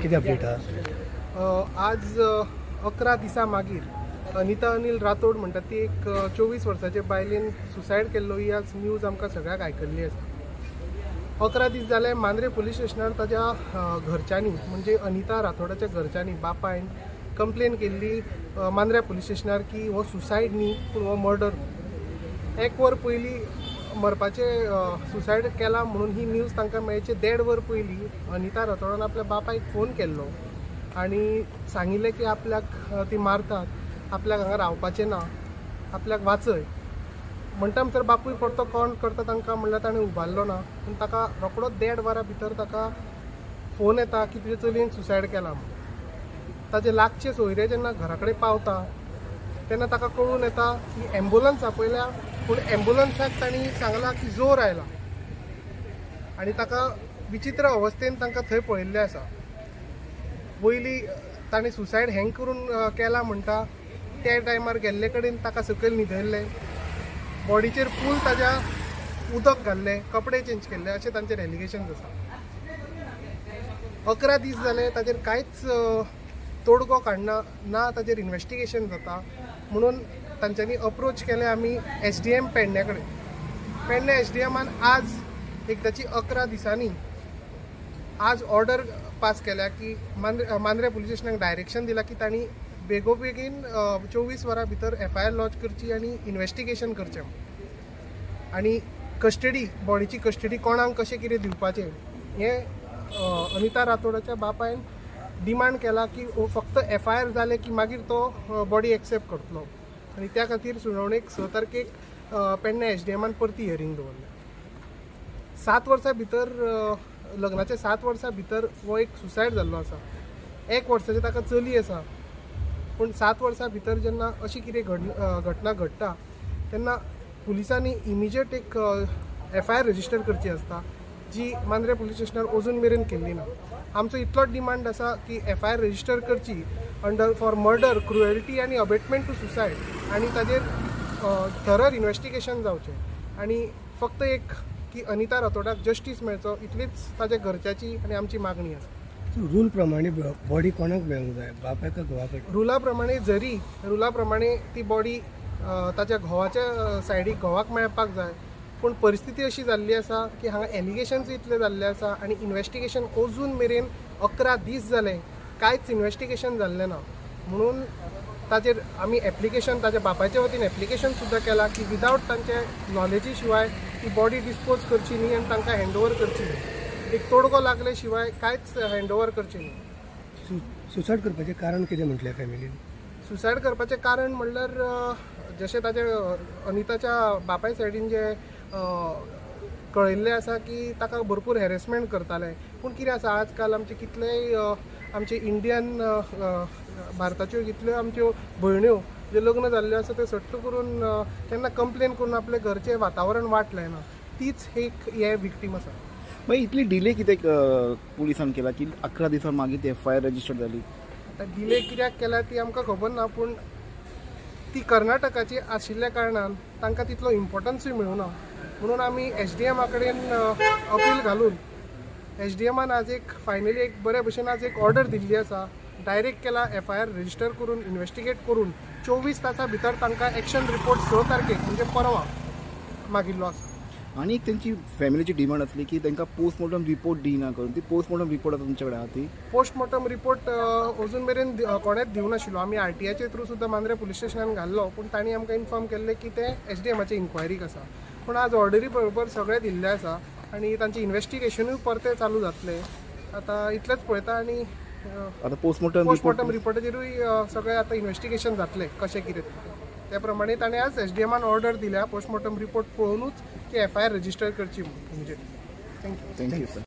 किती अपडेट आहा? आज 11 दिसां मागीर अनिता अनिल राठोड म्हणटा ती एक 24 वर्साचे बायलेन सुसायड केल्लो ही आज न्यूज आमकां सगळ्याक आयकल्ली आसा. 11 दीस जाले मांद्रे पुलीस स्टेशनार ताज्या घरच्यांनी म्हणजे अनिता राठोडाच्या घरच्यांनी बापायन कंप्लेन केल्ली मांद्रे पुलीस स्टेशनार की हो सुसायड न्ही पूण हो मर्डर. 1 वर पयलीं मरपाचे सुसायड केला म्हणून ही न्यूज तांकां मेळचे 1.5 वर पयलीं अनिता राठोडान आपल्या बापायक फोन केल्लो आनी सांगिल्लें की आपल्याक ती मारतात, आपल्याक हांगा रावपाचें ना, आपल्याक वाचय म्हणटा. तर बापूय परतो कोण करता तांकां म्हणल्यार ताणें उबारलो ना. पूण ताका रोखडोच 1.5 वरां भितर ताका फोन येता की तुजे चलयेन सुसायड केला म्हणून. ताजे लागचे सोयरे जेन्ना घरा कडेन पावता तेन्ना ताका कळून येता की एम्बुलन्स आपयल्या, पूण एम्बुलन्साक तांणी सांगलां की जोर आयला आनी ताका विचित्र अवस्थेन तांकां थंय पळयल्लें आसा. वयली ताणें सुसायड हँग करून केला म्हणटा. त्या टायमार गेल्ले कडेन ताका सकयल न्हिदयल्लें, बॉडीचेर फूल ताज्या उदक घाल्लें, कपडे चेंज केल्ले अशें तांचेर एलिगेशन्स आसा. 11 दीस जाले ताजेर कांयच तोडगो काडना ना, ताजेर इन्वेस्टिगेशन जाता म्हणून तांच्यांनी अप्रोच केलें आमी SDM पेडण्या कडेन. पेडण्या SDMान आज एकदाची 11 दिसांनी आज ऑर्डर पास केल्या की मांद्रे पुलीस स्टेशनाक डायरेक्शन दिलां की तांणी बेगोबेगीन 24 वरां भितर FIR लॉन्च करची आनी इन्वेस्टिगेशन करचें. आनी कस्टडी, बॉडीची कस्टडी कोणाक कशें कितें दिवपाचें हें अनिता राठोडाच्या बापायन डिमांड केला की फक्त FIR जाले की मागीर तो बॉडी एक्सेप्ट करतलो. आनी त्या खातीर सुनावणेक 6 तारखेक पेडण्या SDMान परती हियरींग दवरल्या. 7 वर्सां भितर लग्नाच्या 7 वर्सां भितर हो एक सुसायड जाल्लो आसा. 1 वर्साची ताका चली आसा. पूण 7 वर्सां भितर जेन्ना अशी कितें घटना घडटा तेन्ना पुलिसांनी इमिजिएट एक FIR रजिस्टर करची आसता, जी मांद्रे पुलीस स्टेशनार अजून मेरेन केल्ली ना. आमचो इतलोच डिमांड आसा की FIR रजिस्टर करची अंडर फॉर मर्डर, क्रुएलिटी आनी अबेटमेंट टू सुसायड आनी ताजेर थरर इन्वेस्टिगेशन जावचें आनी फक्त एक की अनिता राठोडाक जस्टीस मेळचो इतलीच ताज्या घरच्याची आनी आमची मागणी आसा. रूल प्रमाणे बॉडी कोणाक मेळूंक जाय, बापायक काय घोवाक? रुला प्रमाणे ती बॉडी ताच्या घोवाच्या सायडीक घोवाक मेळपाक जाय. पूण परिस्थिती अशी जाल्ली आसा की हांगा एलिगेशन्स इतले जाल्ले आसा आनी इन्वेस्टिगेशन अजून मेरेन 11 दीस जाले कांयच इन्वेस्टिगेशन जाल्लें ना. म्हणून ताजेर आमी एप्लिकेशन ताच्या बापायच्या वतीन एप्लिकेशन सुद्दां केलां की विदावट तांचे नॉलेजी शिवाय ती बॉडी डिस्पोज करची न्ही आनी तांकां हँडओवर करची न्ही. एक तोडगो लागले शिवाय कांयच हँडओवर करचें न्ही. सुसायड करपाचें कारण कितें म्हटलें फॅमिलीन? सुसायड करपाचें कारण म्हणल्यार जशें ताचे अनिताच्या बापाय सायडीन जे कळयल्लें आसा की ताका भरपूर हॅरेसमेंट करताले. पूण कितें आसा आजकाल आमचे कितलेय आमचे इंडियन भारताच्यो कितल्यो आमच्यो भयण्यो जे लग्न जाल्ल्यो आसा ते सट्ट करून केन्ना कंप्लेन करून आपले घरचें वातावरण वाटलें ना. तीच एक हे विक्टीम आसा. मागीर इतली डिले कित्याक पुलिसान केला की 11 दिसां मागीर ती FIR रजिस्टर जाली? आतां डिले कित्याक केला ती आमकां खबर ना. पूण ती कर्नाटकाची आशिल्ल्या कारणान तांकां तितलो इम्पॉर्टन्सूय मेळूना. म्हणून आमी SDMा कडेन अपील घालून SDMान आज एक फायनली एक बऱ्या भशेन आज एक ऑर्डर दिल्ली आसा. डायरेक्ट केला FIR रजिस्टर करून इन्वेस्टिगेट करून 24 तासां भितर तांकां एक्शन रिपोर्ट 6 तारखेक म्हणजे परवा मागिल्लो आसा. आनी तेंची फॅमिलीची डिमांड आसली की तांकां पोस्टमॉर्टम रिपोर्ट दिना करून. ती पोस्टमॉर्टम रिपोर्ट तुमचे कडेन आहा ती? पोस्टमॉर्टम रिपोर्ट अजून मेरेन कोणेच दिवं नाशिल्लो. आमी RTIच्या थ्रू सुद्दां मांद्रे पुलीस स्टेशनान घाल्लो. पूण तांणी आमकां इन्फॉर्म केल्लें की ते SDMाचे इन्क्वायरीक आसा. पूण आज ऑर्डरी बरोबर सगळें दिल्लें आसा आनी तांचें इन्वेस्टिगेशनूय परतें चालू जातलें. आतां इतलेंच पळयता आनी आतां पोस्टमॉर्टम रिपोर्टाचेरूय सगळें आतां इन्वेस्टिगेशन जातलें कशें कितें. त्या प्रमाणे ताणें आज SDMान ऑर्डर दिल्या पोस्टमॉर्टम रिपोर्ट पळोवनूच की FIR रजिस्टर करची म्हणून. थँक्यू. Thank you sir.